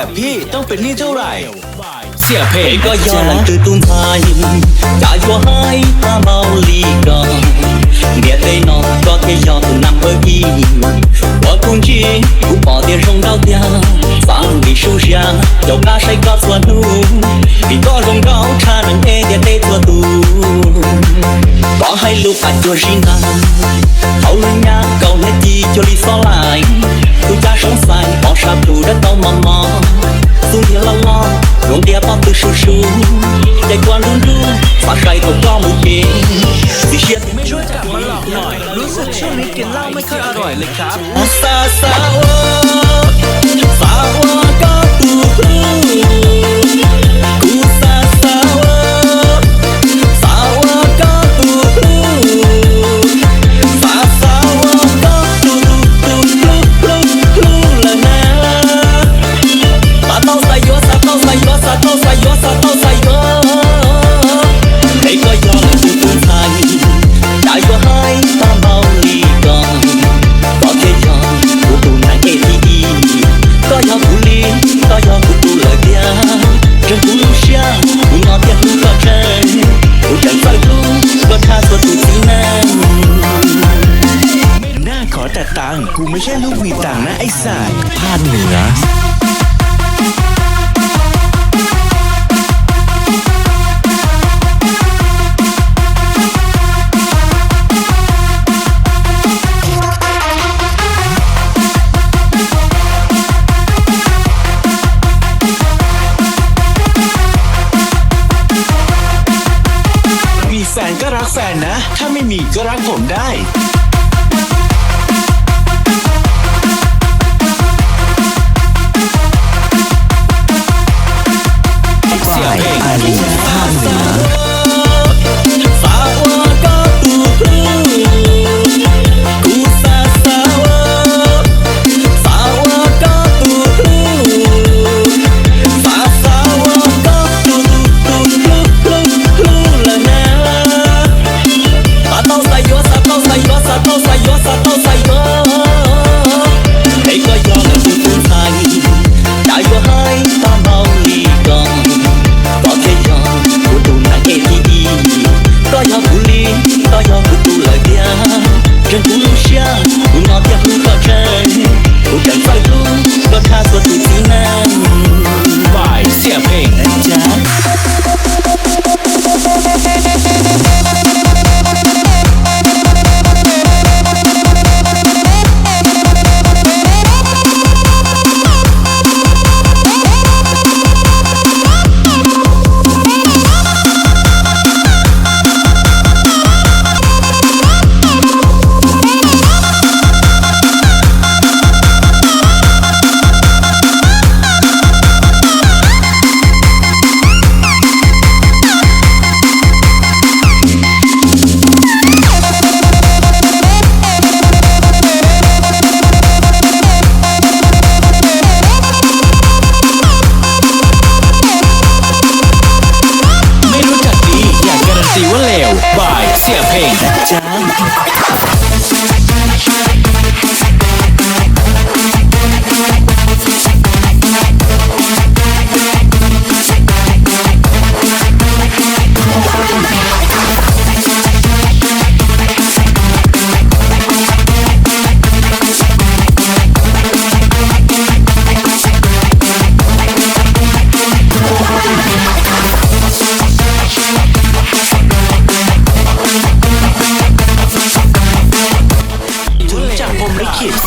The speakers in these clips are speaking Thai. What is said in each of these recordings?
แบบพี่ต้องเป็นหนี้เท่าไหร่เสียเพลงก็ยอมtừ tung hai trả cho hai ta bao ly gòn địa tây nó có cái gió từ năm bơi đi qua cùng chi cũng bỏ tiền trong đau tia phang đi sâu xa dầu cá say có xuân nu vì có rồng gáo cha nâng e địa tây tua tu có hai lúc phải cho riêng ta hậu lưng nhà cầu hết chi cho lý xóa lại tôi cha sống sai bỏ sạp tù đất tao mò mò xuống địa lo rồng địa bao từ sâu sâuใจกวนรุ่นฝากใครก็ก็มือเก่งสิเชียร์ไม่ช่วยจับมันหลอกหน่อยรู้สึกช่วงนี้กินเหล้าไม่ค่อยอร่อยเลยครับสาวสาวสาวก็ตูกูสาวสาวสาวก็ตูสาวสาวก็ตูละนะตาเต้าใส่ยัวสาเต้าใส่ยัวสาเต้าใส่ยัวสาเต้าใส่ยัวให้ก็ยอมคือตุ้งไทยได้ก็ให้ตาเบาลีก่อนก็แค่ยอมกูตูนายATEก็ยอมกูลีก็ยอมกูตูเลยเดียวจนกูรู้เชื่อกูนอนเพียงกูก็เจอกูใจไฟรู้ก็ท่าตัวตูที่นั่นหน้าขอแต่ตังค์กูไม่ใช่ลูกมีตังค์นะไอ้สายภาคเหนือมีแฟนก็รักแฟนนะถ้าไม่มีก็รักผมได้เสียเพลงภาคเหนือสาวก็ตูกูสาวสาวสาวก็ตูสาวสาวก็ตูละนะตาเต้าใส่ยัวสาเต้าใส่ยัวสาเต้าใส่ยัวสาเต้าใส่ยัวให้ก็ยอมกูตุ้งไทยได้ก็ให้ตาเบาลีก่อนก็แค่ยอมกูตูนายATEก็ยอมกูลีก็ยอมกูตูเลยเดียวจนกูรู้เชื่อกูนอนเพียงกูก็เจอกูใจไฟรู้ก็ท่าตัวตูที่นั่นฝ่ายเสียเพลงนะจ๊ะสีว่าเลวบายเสียเพลงจ้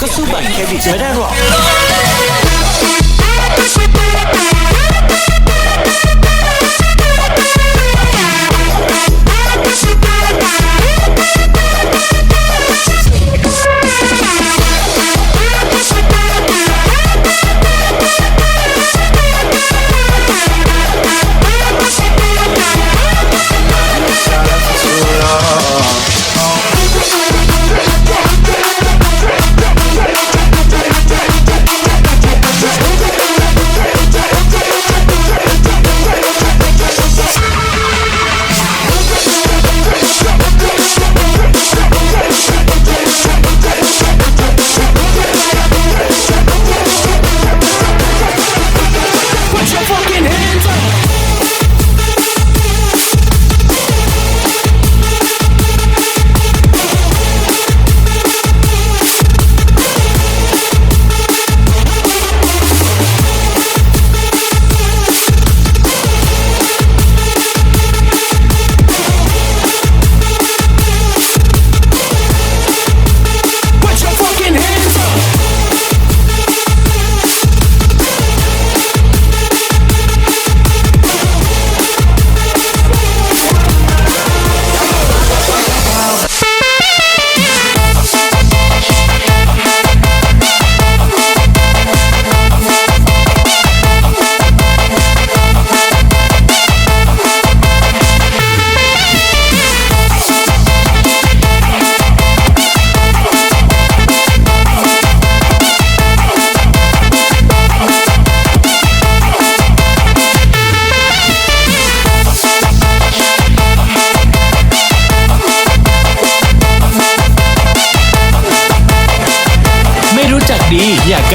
ก็สู้บัตรเครดิตไม่ได้หรอก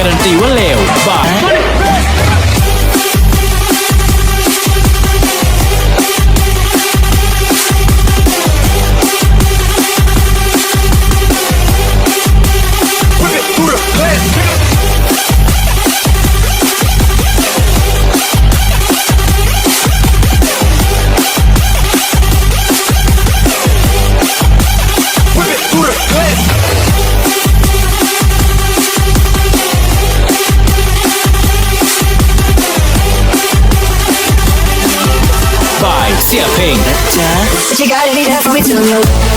การันตีว่าเลวบาย บายเสียเพลงนะจ๊ะ But you gotta be there for me to know.